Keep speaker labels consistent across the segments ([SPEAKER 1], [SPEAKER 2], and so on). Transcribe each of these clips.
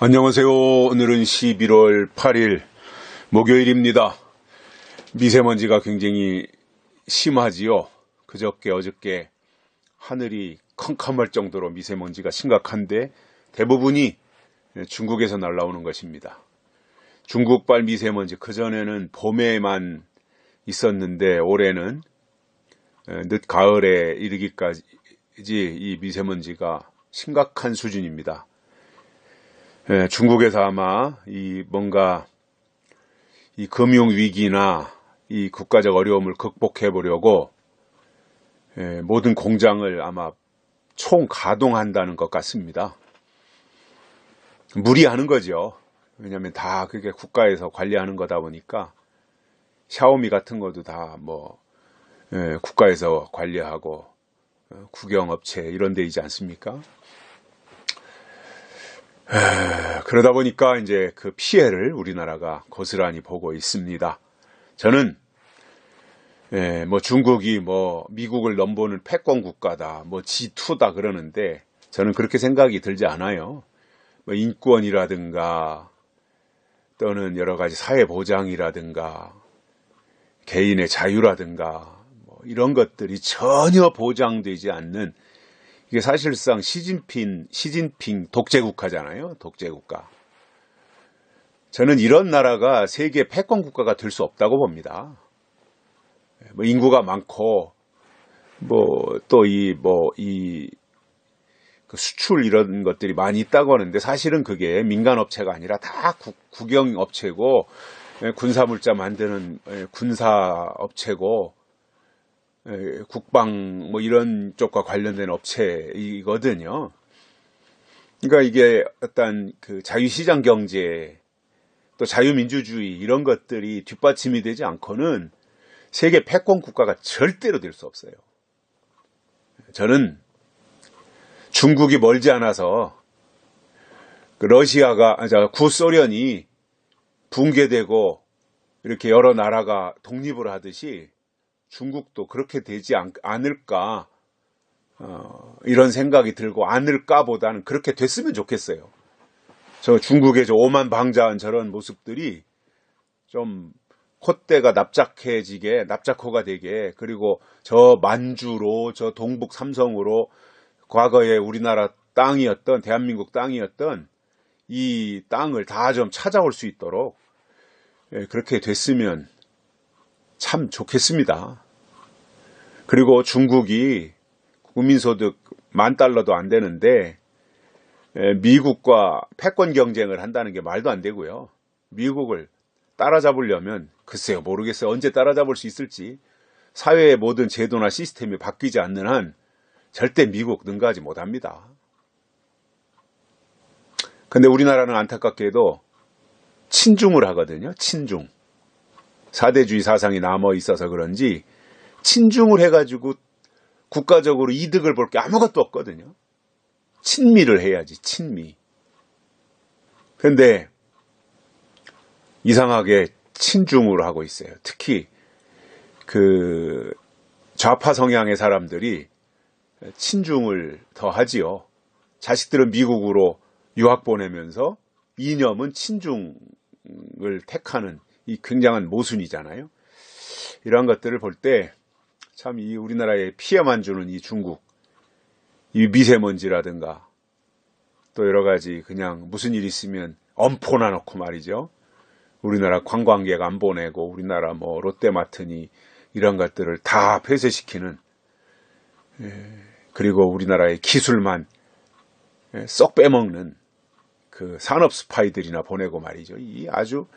[SPEAKER 1] 안녕하세요. 오늘은 11월 8일 목요일입니다. 미세먼지가 굉장히 심하지요. 그저께 어저께 하늘이 캄캄할 정도로 미세먼지가 심각한데 대부분이 중국에서 날라오는 것입니다. 중국발 미세먼지, 그전에는 봄에만 있었는데 올해는 늦 가을에 이르기까지 이 미세먼지가 심각한 수준입니다. 중국에서 아마 뭔가 이 금융 위기나 이 국가적 어려움을 극복해 보려고 모든 공장을 아마 총 가동한다는 것 같습니다. 무리하는 거죠. 왜냐하면 다 그게 국가에서 관리하는 거다 보니까 샤오미 같은 것도 다 국가에서 관리하고 국영업체 이런 데이지 않습니까? 그러다 보니까 이제 그 피해를 우리나라가 고스란히 보고 있습니다. 저는 중국이 미국을 넘보는 패권 국가다, G2다 그러는데 저는 그렇게 생각이 들지 않아요. 인권이라든가 또는 여러 가지 사회 보장이라든가 개인의 자유라든가 이런 것들이 전혀 보장되지 않는, 이게 사실상 시진핑 독재국가잖아요. 독재국가. 저는 이런 나라가 세계 패권 국가가 될 수 없다고 봅니다. 인구가 많고 또 그 수출 이런 것들이 많이 있다고 하는데 사실은 그게 민간 업체가 아니라 다 국영 업체고 군사물자 만드는 군사 업체고 국방 이런 쪽과 관련된 업체이거든요. 그러니까 이게 어떤 그 자유시장 경제 또 자유민주주의 이런 것들이 뒷받침이 되지 않고는 세계 패권 국가가 절대로 될 수 없어요. 저는 중국이 멀지 않아서 구소련이 붕괴되고 이렇게 여러 나라가 독립을 하듯이 중국도 그렇게 되지 않을까, 이런 생각이 들고, 않을까보다는 그렇게 됐으면 좋겠어요. 저 중국의 오만방자한 저런 모습들이 좀 콧대가 납작호가 되게, 그리고 저 만주로, 저 동북 삼성으로 과거에 우리나라 땅이었던, 대한민국 땅이었던 이 땅을 다 좀 찾아올 수 있도록 그렇게 됐으면 참 좋겠습니다. 그리고 중국이 국민소득 $10,000도 안 되는데 미국과 패권 경쟁을 한다는 게 말도 안 되고요. 미국을 따라잡으려면 글쎄요, 모르겠어요. 언제 따라잡을 수 있을지. 사회의 모든 제도나 시스템이 바뀌지 않는 한 절대 미국 능가하지 못합니다. 근데 우리나라는 안타깝게도 친중을 하거든요. 친중. 사대주의 사상이 남아 있어서 그런지 친중을 해가지고 국가적으로 이득을 볼 게 아무것도 없거든요. 친미를 해야지, 친미. 근데 이상하게 친중을 하고 있어요. 특히 그 좌파 성향의 사람들이 친중을 더 하지요. 자식들은 미국으로 유학 보내면서 이념은 친중을 택하는 이 굉장한 모순이잖아요. 이러한 것들을 볼 때 참 이 우리나라에 피해만 주는 이 중국, 이 미세먼지라든가 또 여러 가지 그냥 무슨 일 있으면 엄포나 놓고 말이죠. 우리나라 관광객 안 보내고 우리나라 롯데마트니 이런 것들을 다 폐쇄시키는, 그리고 우리나라의 기술만 쏙 빼먹는 그 산업 스파이들이나 보내고 말이죠. 이 아주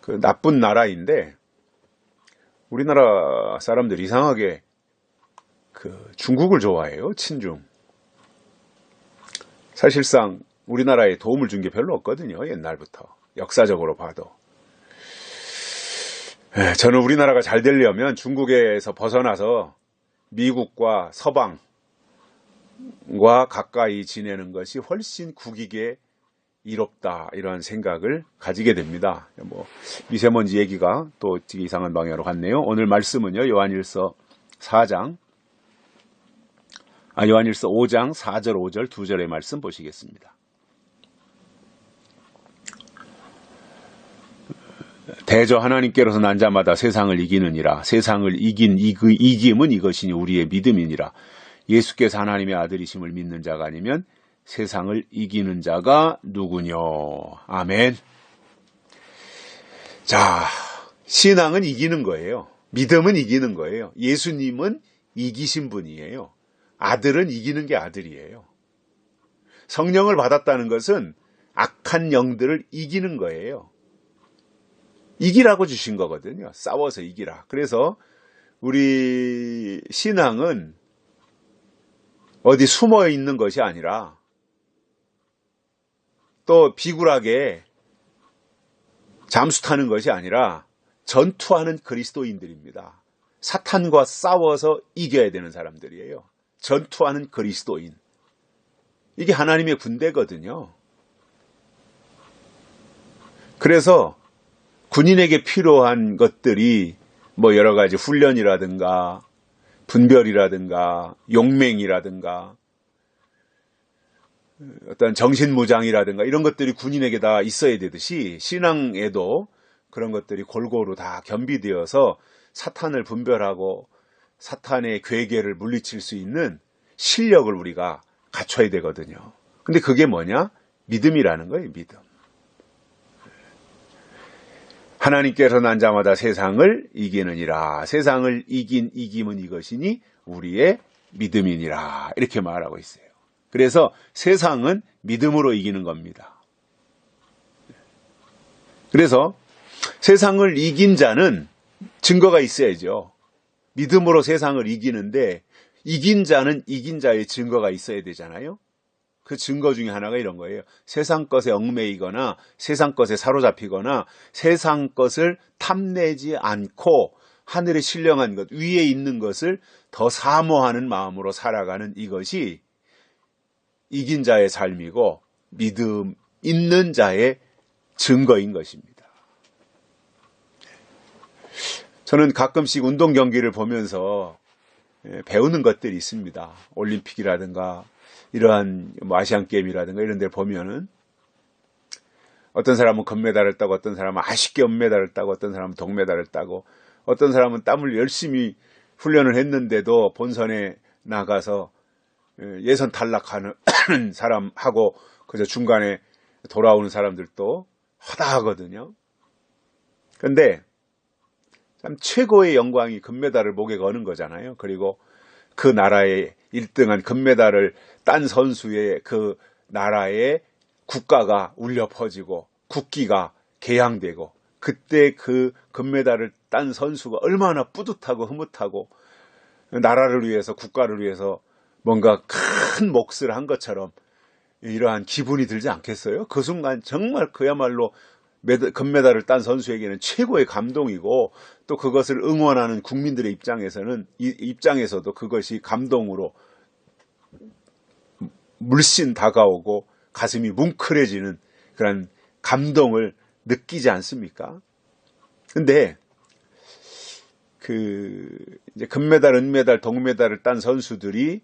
[SPEAKER 1] 그 나쁜 나라인데 우리나라 사람들 이상하게 그 중국을 좋아해요. 친중. 사실상 우리나라에 도움을 준 게 별로 없거든요. 옛날부터. 역사적으로 봐도. 저는 우리나라가 잘 되려면 중국에서 벗어나서 미국과 서방과 가까이 지내는 것이 훨씬 국익에 이롭다, 이런 생각을 가지게 됩니다. 미세먼지 얘기가 또 이상한 방향으로 갔네요. 오늘 말씀은요, 요한일서 5장 4절 5절 2절의 말씀 보시겠습니다. 대저 하나님께로서 난 자마다 세상을 이기느니라. 세상을 이긴 이김은 이것이니 우리의 믿음이니라. 예수께서 하나님의 아들이심을 믿는 자가 아니면 세상을 이기는 자가 누구뇨. 아멘. 자, 신앙은 이기는 거예요. 믿음은 이기는 거예요. 예수님은 이기신 분이에요. 아들은 이기는 게 아들이에요. 성령을 받았다는 것은 악한 영들을 이기는 거예요. 이기라고 주신 거거든요. 싸워서 이기라. 그래서 우리 신앙은 어디 숨어 있는 것이 아니라 또 비굴하게 잠수 타는 것이 아니라 전투하는 그리스도인들입니다. 사탄과 싸워서 이겨야 되는 사람들이에요. 전투하는 그리스도인. 이게 하나님의 군대거든요. 그래서 군인에게 필요한 것들이 뭐 여러 가지 훈련이라든가 분별이라든가 용맹이라든가 어떤 정신무장이라든가 이런 것들이 군인에게 다 있어야 되듯이 신앙에도 그런 것들이 골고루 다 겸비되어서 사탄을 분별하고 사탄의 괴계를 물리칠 수 있는 실력을 우리가 갖춰야 되거든요. 근데 그게 뭐냐? 믿음이라는 거예요. 믿음. 하나님께서 난 자마다 세상을 이기느니라. 세상을 이긴 이김은 이것이니 우리의 믿음이니라. 이렇게 말하고 있어요. 그래서 세상은 믿음으로 이기는 겁니다. 그래서 세상을 이긴 자는 증거가 있어야죠. 믿음으로 세상을 이기는데 이긴 자는 이긴 자의 증거가 있어야 되잖아요. 그 증거 중에 하나가 이런 거예요. 세상 것에 얽매이거나 세상 것에 사로잡히거나 세상 것을 탐내지 않고 하늘의 신령한 것, 위에 있는 것을 더 사모하는 마음으로 살아가는 이것이 이긴 자의 삶이고 믿음 있는 자의 증거인 것입니다. 저는 가끔씩 운동 경기를 보면서 배우는 것들이 있습니다. 올림픽이라든가 이러한 아시안게임이라든가 이런 데를 보면은 어떤 사람은 금메달을 따고 어떤 사람은 아쉽게 은메달을 따고 어떤 사람은 동메달을 따고 어떤 사람은 땀을 열심히 훈련을 했는데도 본선에 나가서 예선 탈락하는 사람하고 그저 중간에 돌아오는 사람들도 허다하거든요. 그런데 참 최고의 영광이 금메달을 목에 거는 거잖아요. 그리고 그 나라의 1등한 금메달을 딴 선수의 그 나라의 국가가 울려 퍼지고 국기가 개양되고 그때 그 금메달을 딴 선수가 얼마나 뿌듯하고 흐뭇하고 나라를 위해서 국가를 위해서 뭔가 큰 몫을 한 것처럼 이러한 기분이 들지 않겠어요? 그 순간 정말 그야말로 금메달을 딴 선수에게는 최고의 감동이고 또 그것을 응원하는 국민들의 입장에서도 그것이 감동으로 물씬 다가오고 가슴이 뭉클해지는 그런 감동을 느끼지 않습니까? 근데 이제 금메달, 은메달, 동메달을 딴 선수들이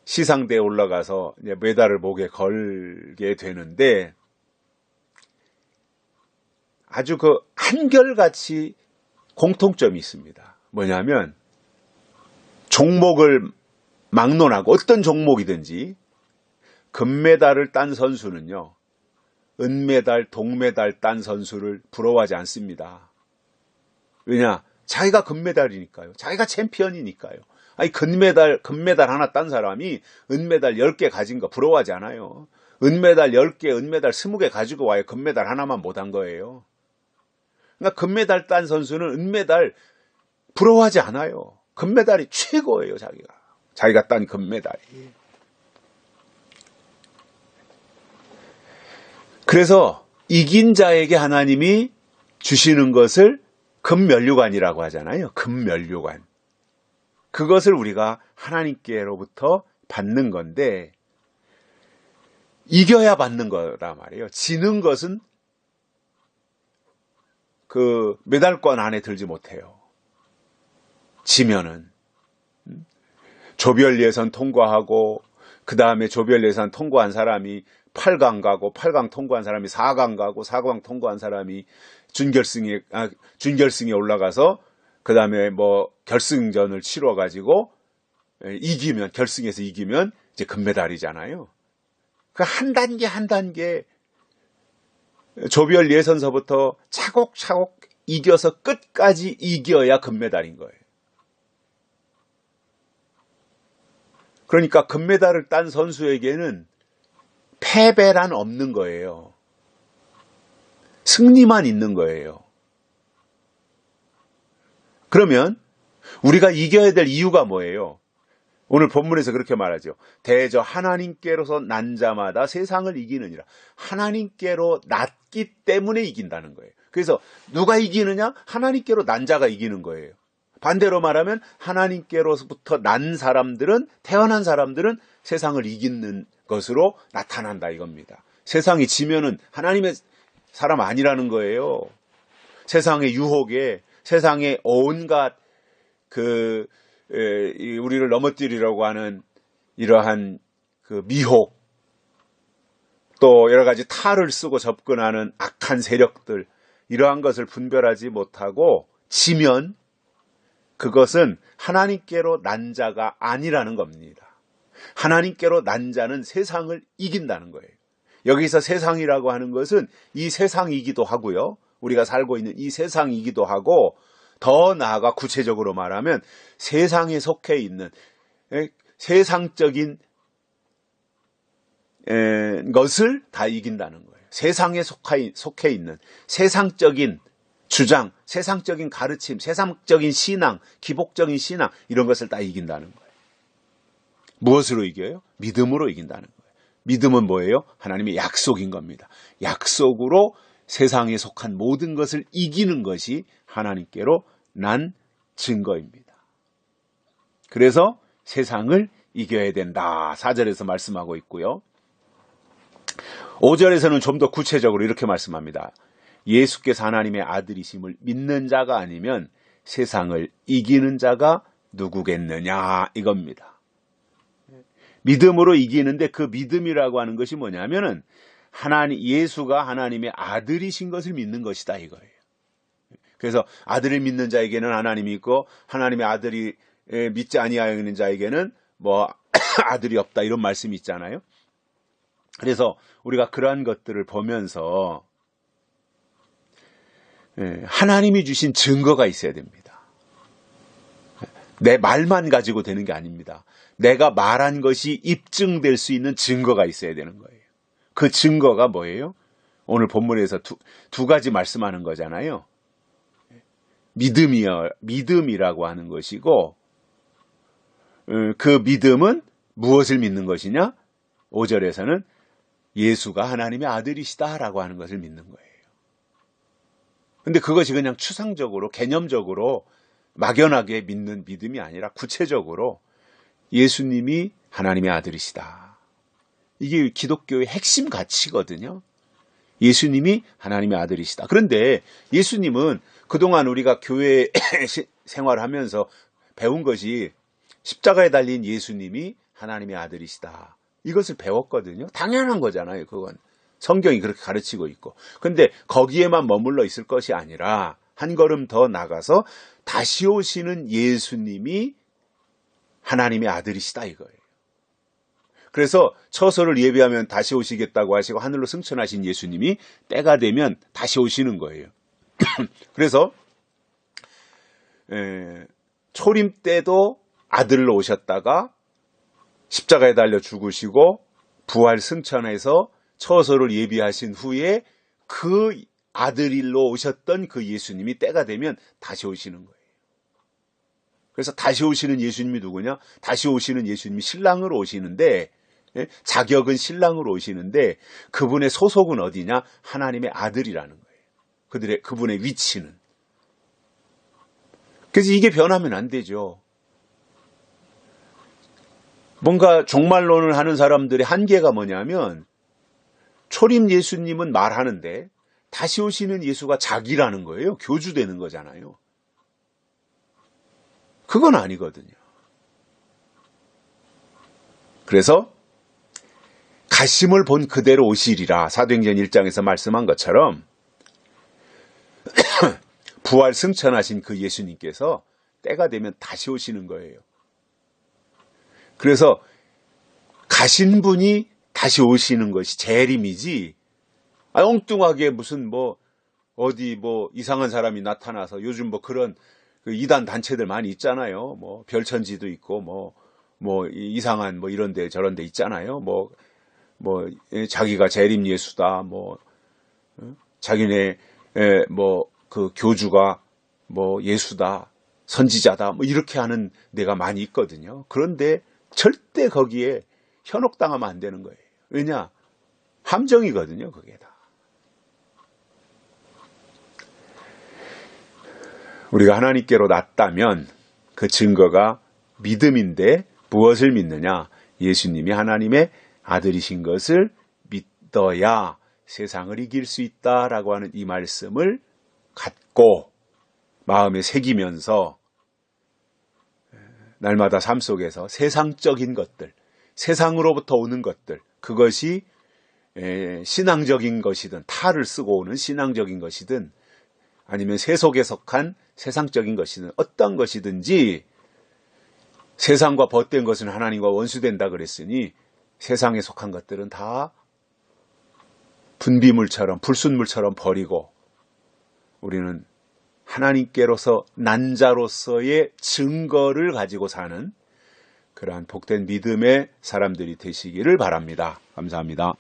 [SPEAKER 1] 시상대에 올라가서 이제 메달을 목에 걸게 되는데 아주 한결같이 공통점이 있습니다. 뭐냐면 종목을 막론하고 어떤 종목이든지 금메달을 딴 선수는요, 은메달, 동메달 딴 선수를 부러워하지 않습니다. 왜냐? 자기가 금메달이니까요. 자기가 챔피언이니까요. 아니, 금메달 하나 딴 사람이 은메달 10개 가진 거 부러워하지 않아요. 은메달 10개, 은메달 20개 가지고 와야 금메달 하나만 못한 거예요. 그러니까 금메달 딴 선수는 은메달 부러워하지 않아요. 금메달이 최고예요, 자기가 딴 금메달이. 그래서 이긴 자에게 하나님이 주시는 것을 금면류관이라고 하잖아요. 금면류관. 그것을 우리가 하나님께로부터 받는 건데 이겨야 받는 거란 말이에요. 지는 것은 그 메달권 안에 들지 못해요. 지면은 조별 예선 통과하고 그 다음에 조별 예선 통과한 사람이 8강 가고 8강 통과한 사람이 4강 가고 4강 통과한 사람이 준결승에 올라가서 그 다음에 뭐 결승전을 치러 가지고 이기면, 결승에서 이기면 이제 금메달이잖아요. 그 한 단계 한 단계 조별 예선서부터 차곡차곡 이겨서 끝까지 이겨야 금메달인 거예요. 그러니까 금메달을 딴 선수에게는 패배란 없는 거예요. 승리만 있는 거예요. 그러면 우리가 이겨야 될 이유가 뭐예요? 오늘 본문에서 그렇게 말하죠. 대저 하나님께로서 난 자마다 세상을 이기느니라. 하나님께로 났기 때문에 이긴다는 거예요. 그래서 누가 이기느냐? 하나님께로 난 자가 이기는 거예요. 반대로 말하면 하나님께로부터 난 사람들은, 태어난 사람들은 세상을 이기는 것으로 나타난다 이겁니다. 세상이 지면은 하나님의 사람 아니라는 거예요. 세상의 유혹에, 세상의 온갖 우리를 넘어뜨리려고 하는 이러한 그 미혹, 또 여러 가지 탈을 쓰고 접근하는 악한 세력들, 이러한 것을 분별하지 못하고 지면 그것은 하나님께로 난 자가 아니라는 겁니다. 하나님께로 난 자는 세상을 이긴다는 거예요. 여기서 세상이라고 하는 것은 이 세상이기도 하고요. 우리가 살고 있는 이 세상이기도 하고, 더 나아가 구체적으로 말하면 세상에 속해 있는 세상적인 것을 다 이긴다는 거예요. 세상에 속해 있는 세상적인 주장, 세상적인 가르침, 세상적인 신앙, 기복적인 신앙, 이런 것을 다 이긴다는 거예요. 무엇으로 이겨요? 믿음으로 이긴다는 거예요. 믿음은 뭐예요? 하나님의 약속인 겁니다. 약속으로 세상에 속한 모든 것을 이기는 것이 하나님께로 난 증거입니다. 그래서 세상을 이겨야 된다. 4절에서 말씀하고 있고요. 5절에서는 좀 더 구체적으로 이렇게 말씀합니다. 예수께서 하나님의 아들이심을 믿는 자가 아니면 세상을 이기는 자가 누구겠느냐 이겁니다. 믿음으로 이기는데 그 믿음이라고 하는 것이 뭐냐면은 예수가 하나님의 아들이신 것을 믿는 것이다 이거예요. 그래서 아들을 믿는 자에게는 하나님이 있고 하나님의 아들이 믿지 아니하는 자에게는 뭐 아들이 없다 이런 말씀이 있잖아요. 그래서 우리가 그러한 것들을 보면서 하나님이 주신 증거가 있어야 됩니다. 내 말만 가지고 되는 게 아닙니다. 내가 말한 것이 입증될 수 있는 증거가 있어야 되는 거예요. 그 증거가 뭐예요? 오늘 본문에서 두 가지 말씀하는 거잖아요. 믿음이라고 하는 것이고, 그 믿음은 무엇을 믿는 것이냐? 5절에서는 예수가 하나님의 아들이시다라고 하는 것을 믿는 거예요. 근데 그것이 그냥 추상적으로, 개념적으로 막연하게 믿는 믿음이 아니라 구체적으로 예수님이 하나님의 아들이시다. 이게 기독교의 핵심 가치거든요. 예수님이 하나님의 아들이시다. 그런데 예수님은 그동안 우리가 교회 생활을 하면서 배운 것이 십자가에 달린 예수님이 하나님의 아들이시다. 이것을 배웠거든요. 당연한 거잖아요. 그건 성경이 그렇게 가르치고 있고. 근데 거기에만 머물러 있을 것이 아니라 한 걸음 더 나가서 다시 오시는 예수님이 하나님의 아들이시다 이거예요. 그래서 처소를 예비하면 다시 오시겠다고 하시고 하늘로 승천하신 예수님이 때가 되면 다시 오시는 거예요. 그래서 초림 때도 아들로 오셨다가 십자가에 달려 죽으시고 부활 승천해서 처소를 예비하신 후에 그 아들일로 오셨던 그 예수님이 때가 되면 다시 오시는 거예요. 그래서 다시 오시는 예수님이 누구냐? 다시 오시는 예수님이 신랑으로 오시는데, 자격은 신랑으로 오시는데 그분의 소속은 어디냐? 하나님의 아들이라는 거예요. 그분의 위치는. 그래서 이게 변하면 안 되죠. 뭔가 종말론을 하는 사람들의 한계가 뭐냐면 초림 예수님은 말하는데 다시 오시는 예수가 자기라는 거예요. 교주되는 거잖아요. 그건 아니거든요. 그래서 가심을 본 그대로 오시리라. 사도행전 1장에서 말씀한 것처럼 부활 승천하신 그 예수님께서 때가 되면 다시 오시는 거예요. 그래서 가신 분이 다시 오시는 것이 재림이지, 엉뚱하게 무슨 어디 이상한 사람이 나타나서, 요즘 그런 그 이단 단체들 많이 있잖아요. 별천지도 있고 이상한 이런 데 저런 데 있잖아요. 자기가 재림 예수다, 자기네 그 교주가 예수다, 선지자다, 이렇게 하는 데가 많이 있거든요. 그런데 절대 거기에 현혹당하면 안 되는 거예요. 왜냐? 함정이거든요, 그게 다. 우리가 하나님께로 났다면 그 증거가 믿음인데, 무엇을 믿느냐? 예수님이 하나님의 아들이신 것을 믿어야 세상을 이길 수 있다라고 하는 이 말씀을 갖고 마음에 새기면서 날마다 삶 속에서 세상적인 것들, 세상으로부터 오는 것들, 그것이 신앙적인 것이든, 탈을 쓰고 오는 신앙적인 것이든, 아니면 세속에 속한 세상적인 것이든, 어떤 것이든지 세상과 벗된 것은 하나님과 원수된다 그랬으니 세상에 속한 것들은 다 분비물처럼, 불순물처럼 버리고 우리는 하나님께로서 난 자로서의 증거를 가지고 사는 그러한 복된 믿음의 사람들이 되시기를 바랍니다. 감사합니다.